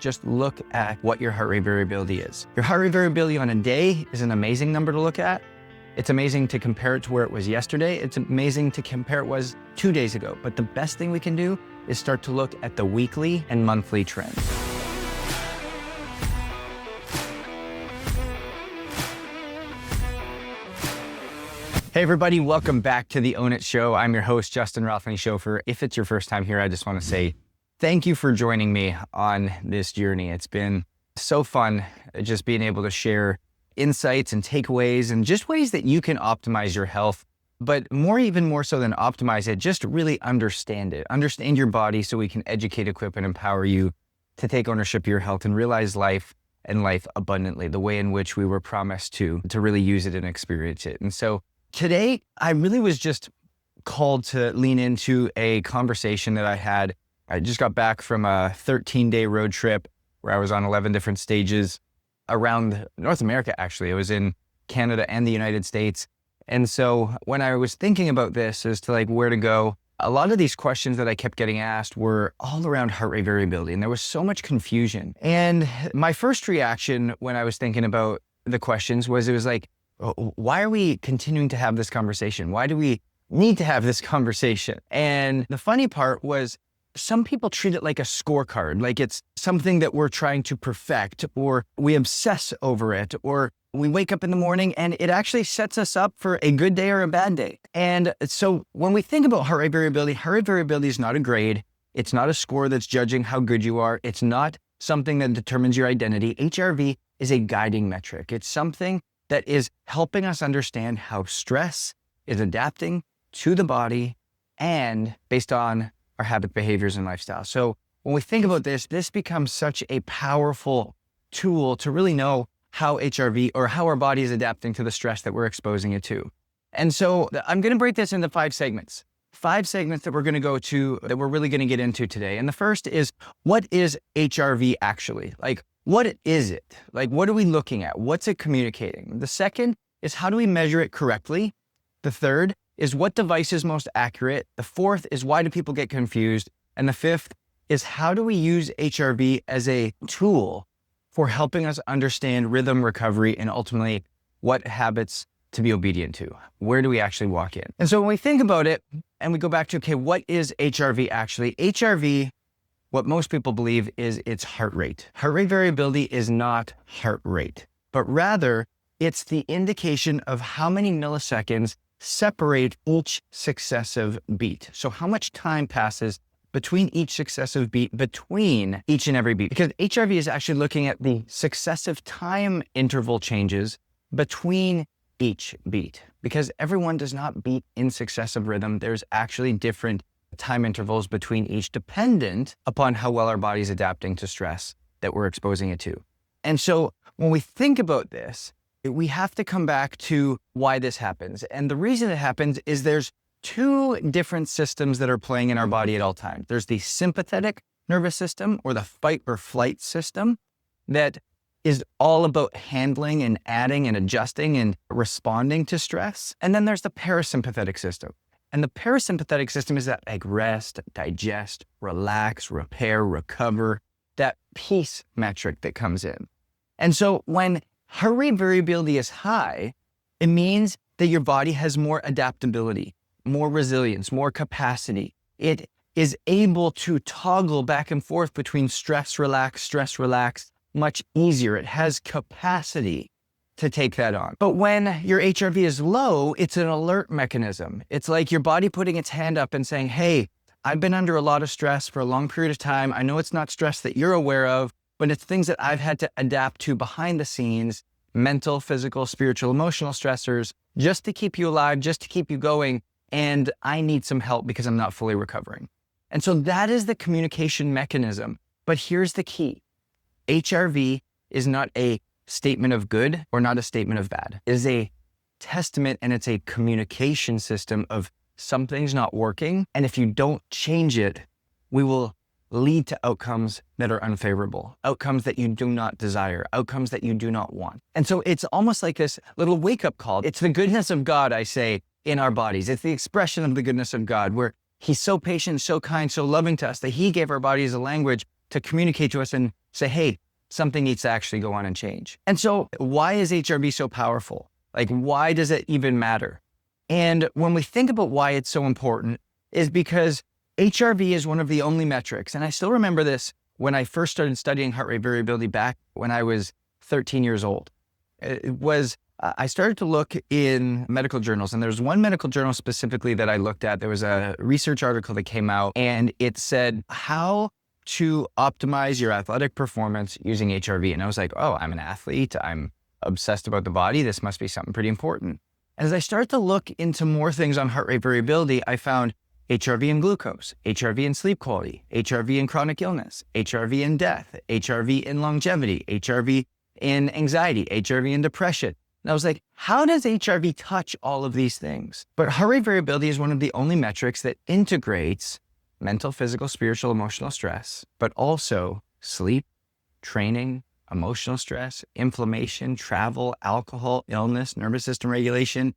just look at what your heart rate variability is. Your heart rate variability on a day is an amazing number to look at. It's amazing to compare it to where it was yesterday. It's amazing to compare it was 2 days ago. But the best thing we can do is start to look at the weekly and monthly trends. Hey everybody, welcome back to the Own It Show. I'm your host, Justin Rothany-Schofer. If it's your first time here, I just want to say thank you for joining me on this journey. It's been so fun just being able to share insights and takeaways and just ways that you can optimize your health, but even more so than optimize it, just really understand it. Understand your body so we can educate, equip, and empower you to take ownership of your health and realize life and life abundantly, the way in which we were promised to really use it and experience it. And so today, I really was just called to lean into a conversation that I had. I just got back from a 13-day road trip where I was on 11 different stages around North America, actually. I was in Canada and the United States. And so when I was thinking about this as to where to go, a lot of these questions that I kept getting asked were all around heart rate variability. And there was so much confusion. And my first reaction when I was thinking about the questions was, why are we continuing to have this conversation? Why do we need to have this conversation? And the funny part was some people treat it like a scorecard, like it's something that we're trying to perfect, or we obsess over it, or we wake up in the morning and it actually sets us up for a good day or a bad day. And so when we think about heart rate variability is not a grade. It's not a score that's judging how good you are. It's not something that determines your identity. HRV is a guiding metric. It's something that is helping us understand how stress is adapting to the body and based on our habit, behaviors, and lifestyle. So when we think about this becomes such a powerful tool to really know how HRV or how our body is adapting to the stress that we're exposing it to. And so I'm going to break this into 5 segments. 5 segments that we're going to go to, that we're really going to get into today. And the first is, what is HRV actually? What is it? What are we looking at? What's it communicating? The second is, how do we measure it correctly? The third is, what device is most accurate? The fourth is, why do people get confused? And the fifth is, how do we use HRV as a tool for helping us understand rhythm, recovery, and ultimately what habits to be obedient to? Where do we actually walk in? And so when we think about it and we go back to, okay, what is HRV actually? HRV, what most people believe, is its heart rate. Heart rate variability is not heart rate, but rather it's the indication of how many milliseconds separate each successive beat. So how much time passes between each successive beat, between each and every beat, because HRV is actually looking at the successive time interval changes between each beat, because everyone does not beat in successive rhythm. There's actually different time intervals between each, dependent upon how well our body's adapting to stress that we're exposing it to. And so when we think about this, we have to come back to why this happens. And the reason it happens is there's 2 different systems that are playing in our body at all times. There's the sympathetic nervous system, or the fight or flight system, that is all about handling and adding and adjusting and responding to stress. And then there's the parasympathetic system. And the parasympathetic system is that rest, digest, relax, repair, recover, that peace metric that comes in. And so when heart rate variability is high, it means that your body has more adaptability, more resilience, more capacity. It is able to toggle back and forth between stress, relax, much easier. It has capacity to take that on. But when your HRV is low, it's an alert mechanism. It's like your body putting its hand up and saying, hey, I've been under a lot of stress for a long period of time. I know it's not stress that you're aware of, but it's things that I've had to adapt to behind the scenes, mental, physical, spiritual, emotional stressors, just to keep you alive, just to keep you going. And I need some help because I'm not fully recovering. And so that is the communication mechanism. But here's the key. HRV is not a statement of good or not a statement of bad. It is a testament, and it's a communication system of something's not working. And if you don't change it, we will lead to outcomes that are unfavorable, outcomes that you do not desire, outcomes that you do not want. And so it's almost like this little wake-up call. It's the goodness of God, I say, in our bodies. It's the expression of the goodness of God, where He's so patient, so kind, so loving to us that He gave our bodies a language to communicate to us and say, hey, something needs to actually go on and change. And so why is HRV so powerful? Like, why does it even matter? And when we think about why it's so important is because HRV is one of the only metrics. And I still remember this when I first started studying heart rate variability back when I was 13 years old. I started to look in medical journals, and there's one medical journal specifically that I looked at. There was a research article that came out, and it said how to optimize your athletic performance using HRV. And I was like, oh, I'm an athlete. I'm obsessed about the body. This must be something pretty important. As I started to look into more things on heart rate variability, I found HRV in glucose, HRV in sleep quality, HRV in chronic illness, HRV in death, HRV in longevity, HRV in anxiety, HRV in depression. And I was like, how does HRV touch all of these things? But heart rate variability is one of the only metrics that integrates mental, physical, spiritual, emotional stress, but also sleep, training, emotional stress, inflammation, travel, alcohol, illness, nervous system regulation,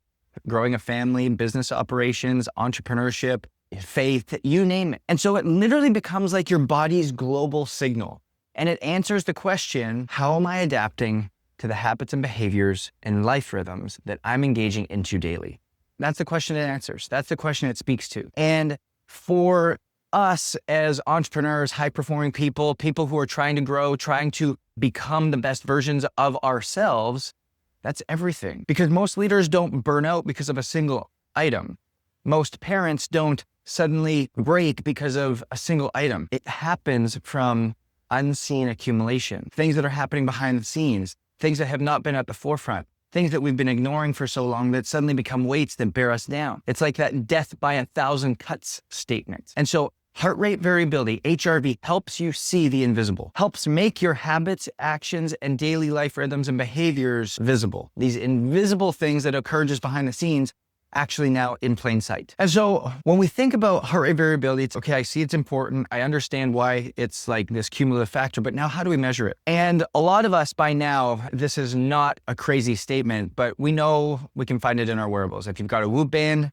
growing a family, business operations, entrepreneurship, faith, you name it. And so it literally becomes like your body's global signal. And it answers the question, how am I adapting to the habits and behaviors and life rhythms that I'm engaging into daily? That's the question it answers. That's the question it speaks to. And for us as entrepreneurs, high-performing people, people who are trying to grow, trying to become the best versions of ourselves, that's everything. Because most leaders don't burn out because of a single item. Most parents don't suddenly break because of a single item. It happens from unseen accumulation, things that are happening behind the scenes, things that have not been at the forefront, things that we've been ignoring for so long that suddenly become weights that bear us down. It's like that death by 1,000 cuts statement. And so heart rate variability, HRV, helps you see the invisible, helps make your habits, actions, and daily life rhythms and behaviors visible. These invisible things that occur just behind the scenes actually now in plain sight. And so when we think about heart rate variability, it's okay, I see it's important. I understand why it's like this cumulative factor, but now how do we measure it? And a lot of us by now, this is not a crazy statement, but we know we can find it in our wearables. If you've got a Whoop band,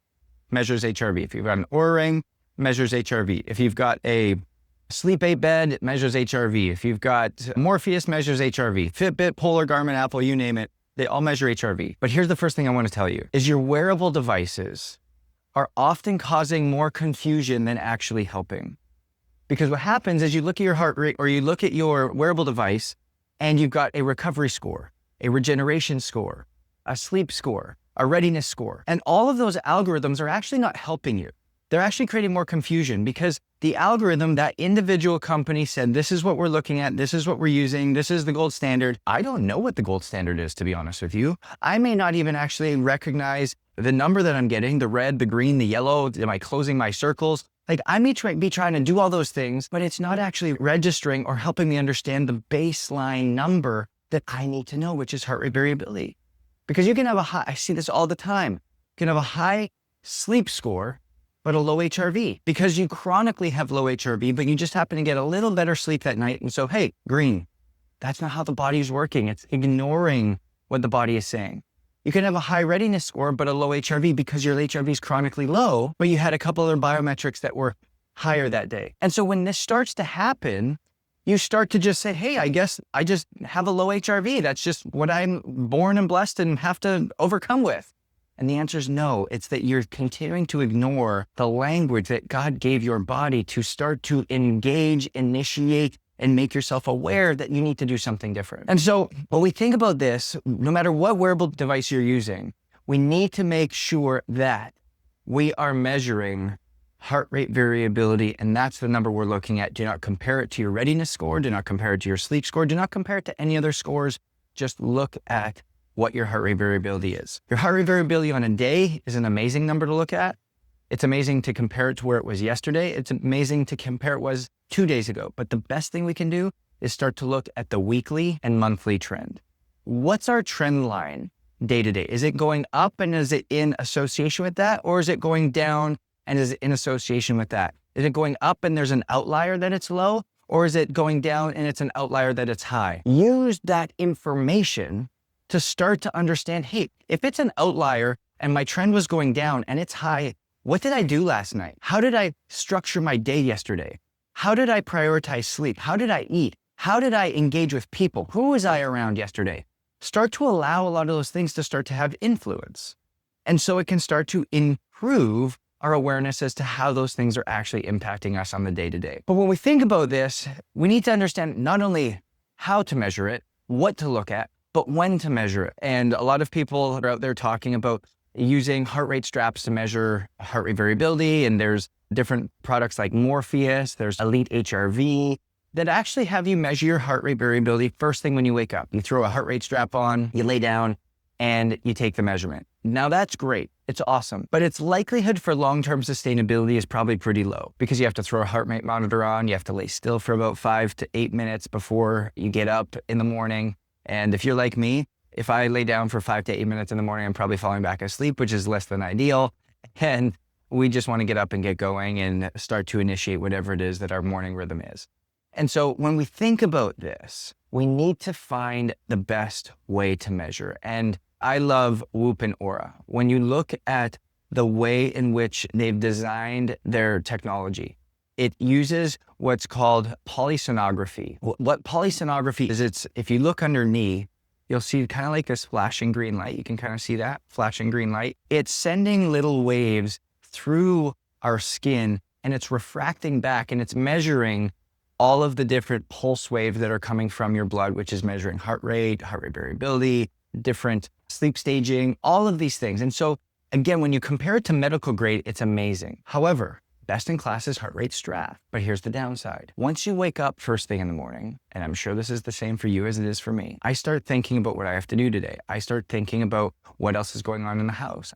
measures HRV. If you've got an Oura ring, measures HRV. If you've got a sleep aid bed, it measures HRV. If you've got Morpheus, measures HRV. Fitbit, Polar, Garmin, Apple, you name it, they all measure HRV. But here's the first thing I want to tell you, is your wearable devices are often causing more confusion than actually helping. Because what happens is you look at your heart rate or you look at your wearable device and you've got a recovery score, a regeneration score, a sleep score, a readiness score. And all of those algorithms are actually not helping you. They're actually creating more confusion because the algorithm, that individual company said, this is what we're looking at, this is what we're using, this is the gold standard. I don't know what the gold standard is, to be honest with you. I may not even actually recognize the number that I'm getting, the red, the green, the yellow, am I closing my circles? Like I may be trying to do all those things, but it's not actually registering or helping me understand the baseline number that I need to know, which is heart rate variability. Because you can have a high, I see this all the time, you can have a high sleep score, but a low HRV because you chronically have low HRV, but you just happen to get a little better sleep that night. And so, hey, green, that's not how the body is working. It's ignoring what the body is saying. You can have a high readiness score, but a low HRV because your HRV is chronically low, but you had a couple other biometrics that were higher that day. And so when this starts to happen, you start to just say, hey, I guess I just have a low HRV. That's just what I'm born and blessed and have to overcome with. And the answer is no. It's that you're continuing to ignore the language that God gave your body to start to engage, initiate, and make yourself aware that you need to do something different. And so when we think about this, no matter what wearable device you're using, we need to make sure that we are measuring heart rate variability, and that's the number we're looking at. Do not compare it to your readiness score. Do not compare it to your sleep score. Do not compare it to any other scores. Just look at what your heart rate variability is. Your heart rate variability on a day is an amazing number to look at. It's amazing to compare it to where it was yesterday. It's amazing to compare it was 2 days ago. But the best thing we can do is start to look at the weekly and monthly trend. What's our trend line day to day? Is it going up and is it in association with that? Or is it going down and is it in association with that? Is it going up and there's an outlier that it's low? Or is it going down and it's an outlier that it's high? Use that information to start to understand, hey, if it's an outlier and my trend was going down and it's high, what did I do last night? How did I structure my day yesterday? How did I prioritize sleep? How did I eat? How did I engage with people? Who was I around yesterday? Start to allow a lot of those things to start to have influence. And so it can start to improve our awareness as to how those things are actually impacting us on the day-to-day. But when we think about this, we need to understand not only how to measure it, what to look at, but when to measure it. And a lot of people are out there talking about using heart rate straps to measure heart rate variability. And there's different products like Morpheus, there's Elite HRV that actually have you measure your heart rate variability first thing when you wake up. You throw a heart rate strap on, you lay down, and you take the measurement. Now that's great. It's awesome. But its likelihood for long-term sustainability is probably pretty low because you have to throw a heart rate monitor on. You have to lay still for about 5 to 8 minutes before you get up in the morning. And if you're like me, if I lay down for 5 to 8 minutes in the morning, I'm probably falling back asleep, which is less than ideal. And we just want to get up and get going and start to initiate whatever it is that our morning rhythm is. And so when we think about this, we need to find the best way to measure. And I love Whoop and Oura. When you look at the way in which they've designed their technology, it uses what's called polysonography. What polysonography is, it's if you look underneath, you'll see kind of like this flashing green light. You can kind of see that flashing green light. It's sending little waves through our skin and it's refracting back and it's measuring all of the different pulse waves that are coming from your blood, which is measuring heart rate variability, different sleep staging, all of these things. And so again, when you compare it to medical grade, it's amazing. However, best in class is heart rate strap. But here's the downside. Once you wake up first thing in the morning, and I'm sure this is the same for you as it is for me, I start thinking about what I have to do today. I start thinking about what else is going on in the house.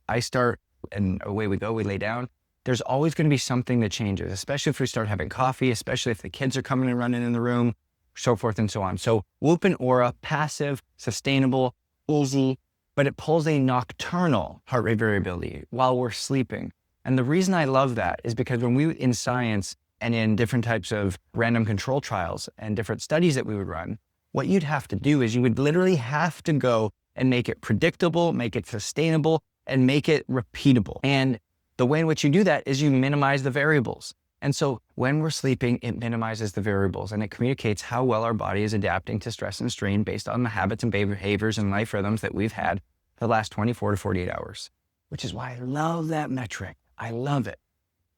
And away we go, we lay down. There's always going to be something that changes, especially if we start having coffee, especially if the kids are coming and running in the room, so forth and so on. So Whoop and Oura, passive, sustainable, easy, but it pulls a nocturnal heart rate variability while we're sleeping. And the reason I love that is because when we, in science and in different types of random control trials and different studies that we would run, what you'd have to do is you would literally have to go and make it predictable, make it sustainable, and make it repeatable. And the way in which you do that is you minimize the variables. And so when we're sleeping, it minimizes the variables and it communicates how well our body is adapting to stress and strain based on the habits and behaviors and life rhythms that we've had for the last 24 to 48 hours, which is why I love that metric. I love it.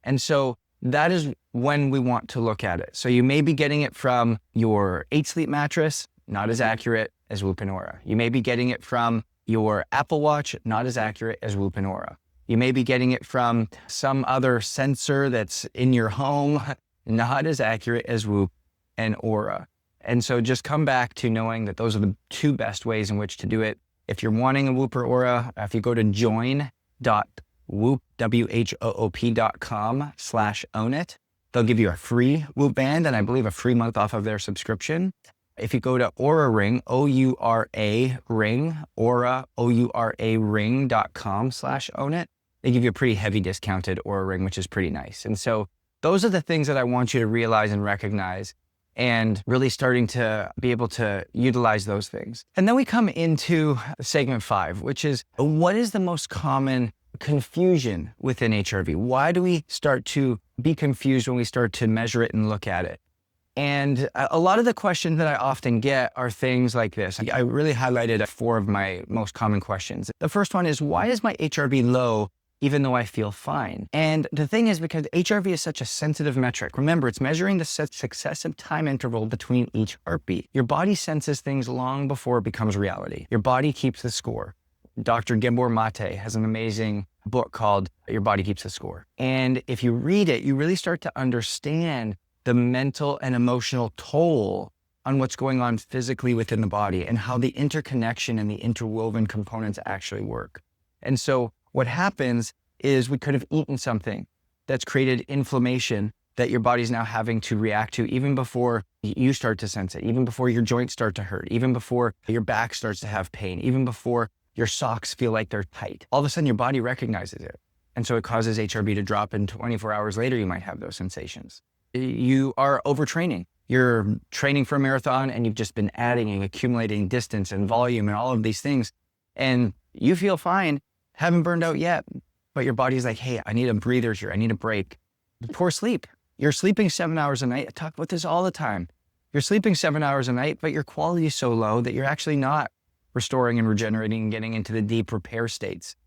And so that is when we want to look at it. So you may be getting it from your 8-sleep mattress, not as accurate as Whoop and Oura. You may be getting it from your Apple Watch, not as accurate as Whoop and Oura. You may be getting it from some other sensor that's in your home, not as accurate as Whoop and Oura. And so just come back to knowing that those are the two best ways in which to do it. If you're wanting a Whoop or Oura, if you go to join.whoop.com/ownit, they'll give you a free Whoop band and I believe a free month off of their subscription. If you go to Oura Ring, O-U-R-A Ring, Oura, O-U-R-A Ring.com/ownit, they give you a pretty heavy discounted Oura Ring, which is pretty nice. And so those are the things that I want you to realize and recognize and really starting to be able to utilize those things. And then we come into segment 5, which is what is the most common confusion within HRV? Why do we start to be confused when we start to measure it and look at it? And a lot of the questions that I often get are things like this. I really highlighted 4 of my most common questions. The first one is, why is my HRV low even though I feel fine? And the thing is, because HRV is such a sensitive metric. Remember, it's measuring the successive time interval between each heartbeat. Your body senses things long before it becomes reality. Your body keeps the score. Dr. Gabor Mate has an amazing book called Your Body Keeps the Score. And if you read it, you really start to understand the mental and emotional toll on what's going on physically within the body and how the interconnection and the interwoven components actually work. And so what happens is we could have eaten something that's created inflammation that your body's now having to react to even before you start to sense it, even before your joints start to hurt, even before your back starts to have pain, even before your socks feel like they're tight. All of a sudden your body recognizes it. And so it causes HRV to drop, and 24 hours later, you might have those sensations. You are overtraining. You're training for a marathon and you've just been adding and accumulating distance and volume and all of these things. And you feel fine, haven't burned out yet, but your body's like, hey, I need a breather here. I need a break. Poor sleep. You're sleeping 7 hours a night. I talk about this all the time. you're sleeping 7 hours a night, but your quality is so low that you're actually not restoring and regenerating and getting into the deep repair states.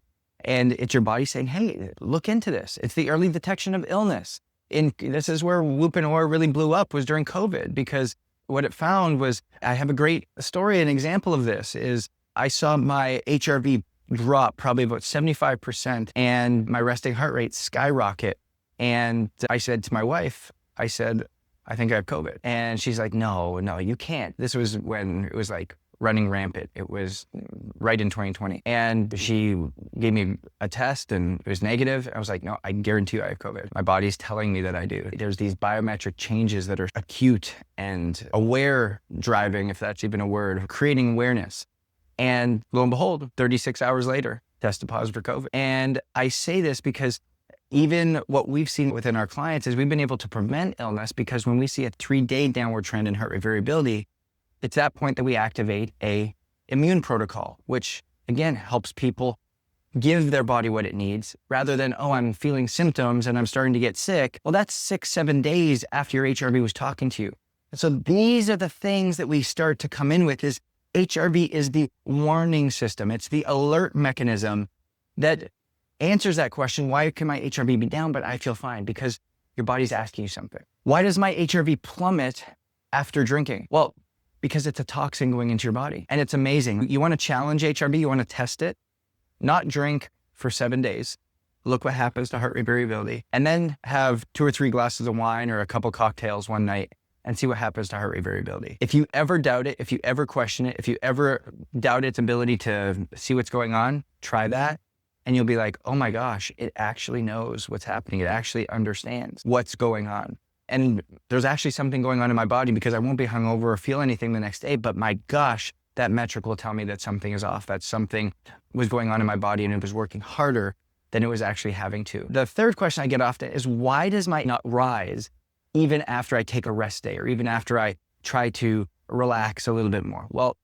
And it's your body saying, hey, look into this. It's the early detection of illness. This is where Whoop and Oura really blew up, was during COVID, because what it found was, I have a great story, an example of this is I saw my HRV drop probably about 75% and my resting heart rate skyrocket. And I said to my wife, I said, I think I have COVID. And she's like, no, you can't. This was when it was like running rampant. It was right in 2020. And she gave me a test and it was negative. I was like, no, I guarantee you I have COVID. My body's telling me that I do. There's these biometric changes that are acute and aware driving, if that's even a word, creating awareness. And lo and behold, 36 hours later, tested positive for COVID. And I say this because even what we've seen within our clients is we've been able to prevent illness, because when we see a 3-day downward trend in heart rate variability, it's that point that we activate a immune protocol, which again helps people give their body what it needs rather than, oh, I'm feeling symptoms and I'm starting to get sick. Well, that's 6-7 days after your HRV was talking to you. And so these are the things that we start to come in with. Is HRV is the warning system. It's the alert mechanism that answers that question, why can my HRV be down, but I feel fine? Because your body's asking you something. Why does my HRV plummet after drinking? Well, because it's a toxin going into your body. And it's amazing. You want to challenge HRV, you want to test it, not drink for 7 days. Look what happens to heart rate variability. And then have 2 or 3 glasses of wine or a couple cocktails one night and see what happens to heart rate variability. If you ever doubt it, if you ever question it, if you ever doubt its ability to see what's going on, try that. And you'll be like, oh my gosh, it actually knows what's happening. It actually understands what's going on. And there's actually something going on in my body, because I won't be hungover or feel anything the next day, but my gosh, that metric will tell me that something is off, that something was going on in my body and it was working harder than it was actually having to. The third question I get often is, why does my not rise even after I take a rest day or even after I try to relax a little bit more? Well,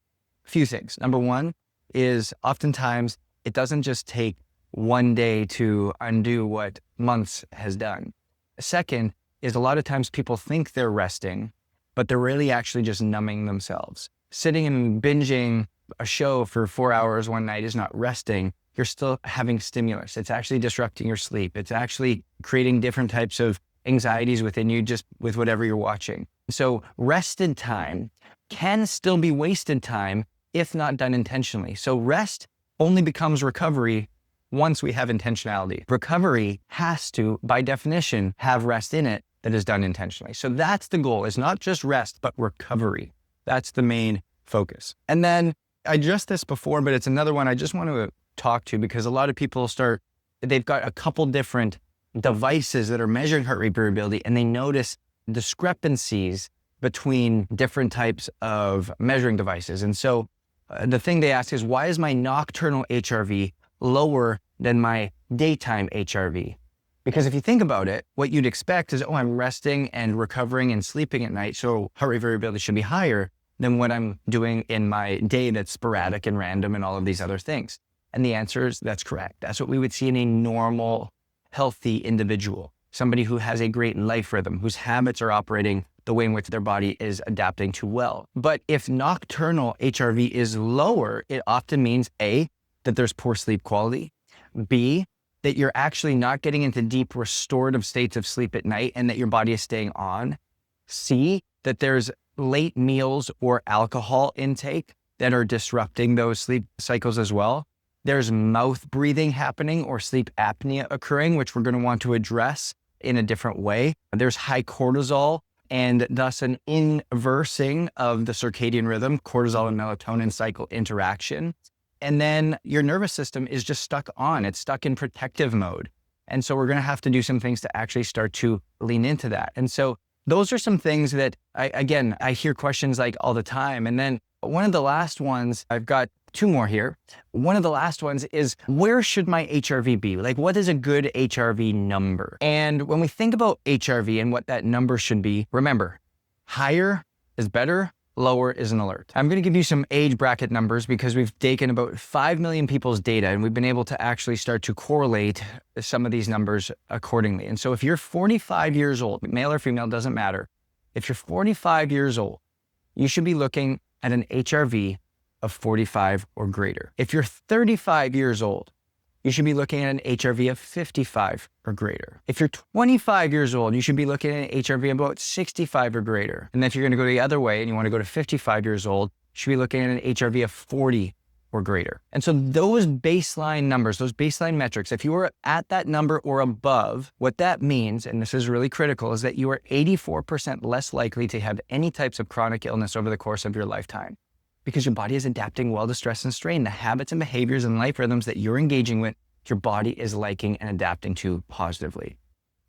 a few things. Number one is oftentimes it doesn't just take one day to undo what months has done. Second is a lot of times people think they're resting, but they're really actually just numbing themselves. Sitting and binging a show for 4 hours one night is not resting. You're still having stimulus. It's actually disrupting your sleep. It's actually creating different types of anxieties within you just with whatever you're watching. So rested time can still be wasted time if not done intentionally. So rest only becomes recovery once we have intentionality. Recovery has to, by definition, have rest in it that is done intentionally. So that's the goal, is not just rest, but recovery. That's the main focus. And then I addressed this before, but it's another one I just want to talk to, because a lot of people they've got a couple different devices that are measuring heart rate variability, and they notice discrepancies between different types of measuring devices. And so the thing they ask is, why is my nocturnal HRV lower than my daytime HRV? Because if you think about it, what you'd expect is, oh, I'm resting and recovering and sleeping at night, so heart rate variability should be higher than what I'm doing in my day that's sporadic and random and all of these other things. And the answer is that's correct. That's what we would see in a normal, healthy individual, somebody who has a great life rhythm, whose habits are operating the way in which their body is adapting to well. But if nocturnal HRV is lower, it often means A, that there's poor sleep quality, B, that you're actually not getting into deep restorative states of sleep at night and that your body is staying on, C, that there's late meals or alcohol intake that are disrupting those sleep cycles as well. There's mouth breathing happening or sleep apnea occurring, which we're going to want to address in a different way. There's high cortisol and thus an inversing of the circadian rhythm, cortisol and melatonin cycle interaction. And then your nervous system is just stuck on. It's stuck in protective mode. And so we're going to have to do some things to actually start to lean into that. And so those are some things that I hear questions like all the time. And then one of the last ones, I've got 2 more here. One of the last ones is, where should my HRV be? Like, what is a good HRV number? And when we think about HRV and what that number should be, remember, higher is better, lower is an alert. I'm going to give you some age bracket numbers because we've taken about 5 million people's data and we've been able to actually start to correlate some of these numbers accordingly. And so if you're 45 years old, male or female, doesn't matter. If you're 45 years old you should be looking at an HRV of 45 or greater. If you're 35 years old, you should be looking at an HRV of 55 or greater. If you're 25 years old, you should be looking at an HRV of about 65 or greater. And then if you're gonna go the other way and you wanna go to 55 years old, you should be looking at an HRV of 40 or greater. And so those baseline numbers, those baseline metrics, if you are at that number or above, what that means, and this is really critical, is that you are 84% less likely to have any types of chronic illness over the course of your lifetime, because your body is adapting well to stress and strain. The habits and behaviors and life rhythms that you're engaging with, your body is liking and adapting to positively.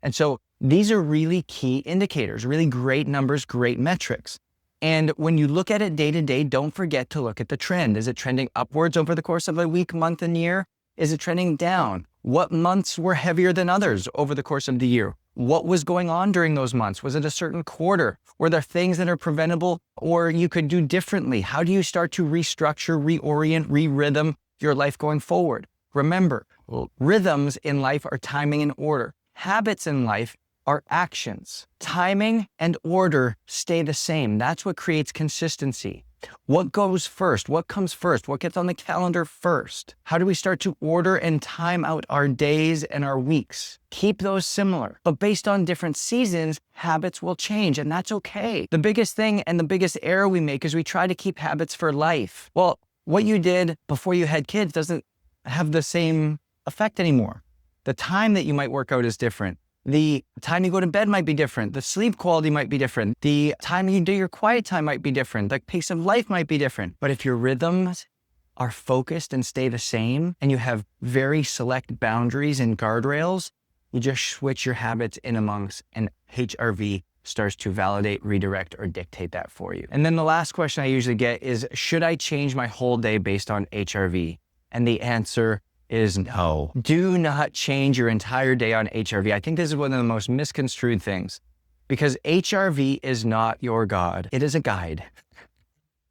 And so these are really key indicators, really great numbers, great metrics. And when you look at it day to day, don't forget to look at the trend. Is it trending upwards over the course of a week, month, and year? Is it trending down? What months were heavier than others over the course of the year? What was going on during those months? Was it a certain quarter? Were there things that are preventable or you could do differently? How do you start to restructure, reorient, re-rhythm your life going forward? Remember, rhythms in life are timing and order. Habits in life are actions. Timing and order stay the same. That's what creates consistency. What goes first? What comes first? What gets on the calendar first? How do we start to order and time out our days and our weeks? Keep those similar, but based on different seasons, habits will change, and that's okay. The biggest thing and the biggest error we make is we try to keep habits for life. Well, what you did before you had kids doesn't have the same effect anymore. The time that you might work out is different. The time you go to bed might be different. The sleep quality might be different. The time you do your quiet time might be different. The pace of life might be different. But if your rhythms are focused and stay the same, and you have very select boundaries and guardrails, you just switch your habits in amongst, and HRV starts to validate, redirect, or dictate that for you. And then the last question I usually get is, should I change my whole day based on HRV? And the answer is no. Do not change your entire day on HRV. I think this is one of the most misconstrued things, because HRV is not your God. It is a guide.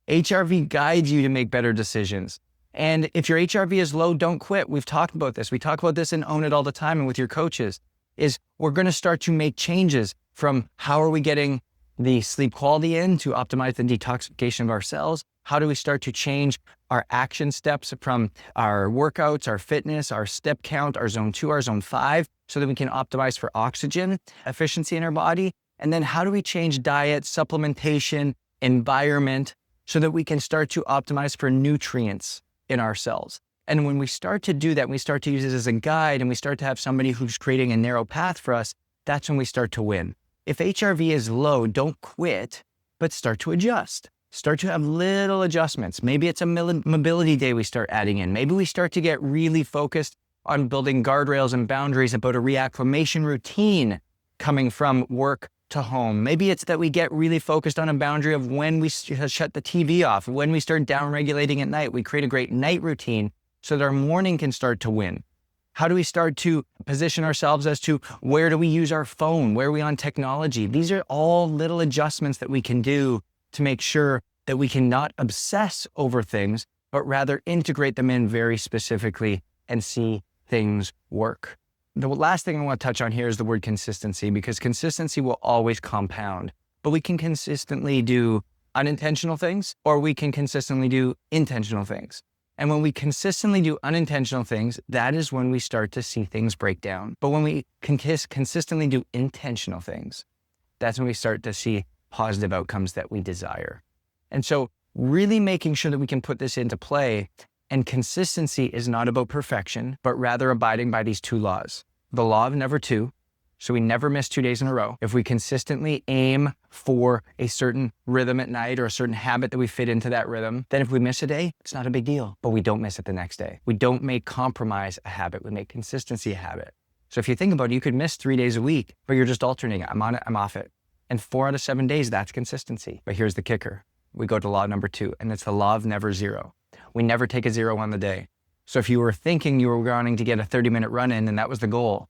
HRV guides you to make better decisions. And if your HRV is low, don't quit. We've talked about this. We talk about this in Own It all the time and with your coaches, is we're going to start to make changes from how are we getting the sleep quality in to optimize the detoxification of our cells. How do we start to change our action steps from our workouts, our fitness, our step count, our zone 2, our zone 5, so that we can optimize for oxygen efficiency in our body? And then how do we change diet, supplementation, environment, so that we can start to optimize for nutrients in our cells? And when we start to do that, we start to use it as a guide, and we start to have somebody who's creating a narrow path for us, that's when we start to win. If HRV is low, don't quit, but start to adjust. Start to have little adjustments. Maybe it's a mobility day we start adding in. Maybe we start to get really focused on building guardrails and boundaries about a reacclimation routine coming from work to home. Maybe it's that we get really focused on a boundary of when we shut the TV off, when we start down-regulating at night. We create a great night routine so that our morning can start to win. How do we start to position ourselves as to where do we use our phone? Where are we on technology? These are all little adjustments that we can do to make sure that we can not obsess over things, but rather integrate them in very specifically and see things work. The last thing I want to touch on here is the word consistency, because consistency will always compound, but we can consistently do unintentional things, or we can consistently do intentional things. And when we consistently do unintentional things, that is when we start to see things break down. But when we can consistently do intentional things, that's when we start to see positive outcomes that we desire. And so really making sure that we can put this into play, and consistency is not about perfection, but rather abiding by these two laws. The law of never two, so we never miss 2 days in a row. If we consistently aim for a certain rhythm at night or a certain habit that we fit into that rhythm, then if we miss a day, it's not a big deal, but we don't miss it the next day. We don't make compromise a habit, we make consistency a habit. So if you think about it, you could miss 3 days a week, but you're just alternating. I'm on it, I'm off it. And 4 out of 7 days, that's consistency. But here's the kicker. We go to law number 2, and it's the law of never zero. We never take a zero on the day. So if you were thinking you were wanting to get a 30-minute run in and that was the goal,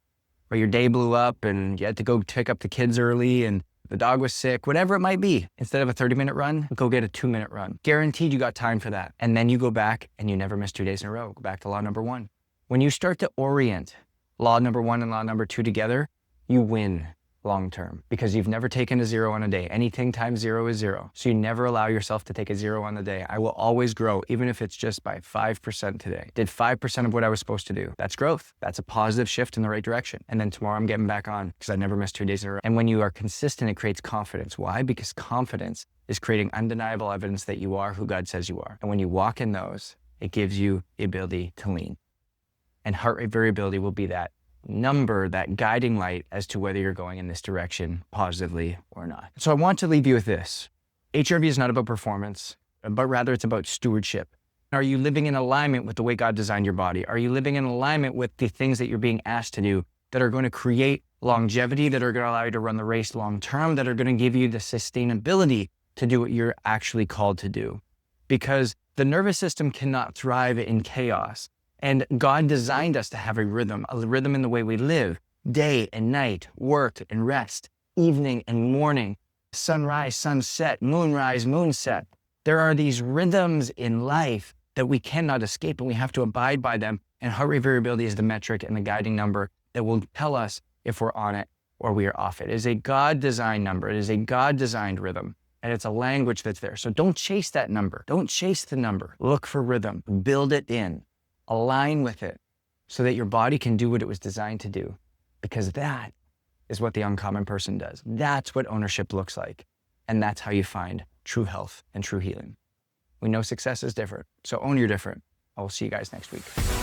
or your day blew up and you had to go pick up the kids early and the dog was sick, whatever it might be, instead of a 30-minute run, go get a 2-minute run. Guaranteed you got time for that. And then you go back and you never miss 2 days in a row. Go back to law number 1. When you start to orient law number 1 and law number 2 together, you win. long-term because you've never taken a 0 on a day. Anything times 0 is 0. So you never allow yourself to take a 0 on the day. I will always grow, even if it's just by 5% today. Did 5% of what I was supposed to do. That's growth. That's a positive shift in the right direction. And then tomorrow I'm getting back on because I never missed 2 days in a row. And when you are consistent, it creates confidence. Why? Because confidence is creating undeniable evidence that you are who God says you are. And when you walk in those, it gives you the ability to lean. And heart rate variability will be that number, that guiding light as to whether you're going in this direction positively or not. So I want to leave you with this. HRV is not about performance, but rather it's about stewardship. Are you living in alignment with the way God designed your body? Are you living in alignment with the things that you're being asked to do that are going to create longevity, that are going to allow you to run the race long term, that are going to give you the sustainability to do what you're actually called to do? Because the nervous system cannot thrive in chaos. And God designed us to have a rhythm in the way we live, day and night, work and rest, evening and morning, sunrise, sunset, moonrise, moonset. There are these rhythms in life that we cannot escape, and we have to abide by them. And heart rate variability is the metric and the guiding number that will tell us if we're on it or we are off it. It is a God-designed number. It is a God-designed rhythm, and it's a language that's there. So don't chase that number. Don't chase the number. Look for rhythm. Build it in. Align with it so that your body can do what it was designed to do, because that is what the uncommon person does. That's what ownership looks like. And that's how you find true health and true healing. We know success is different, so own your different. I will see you guys next week.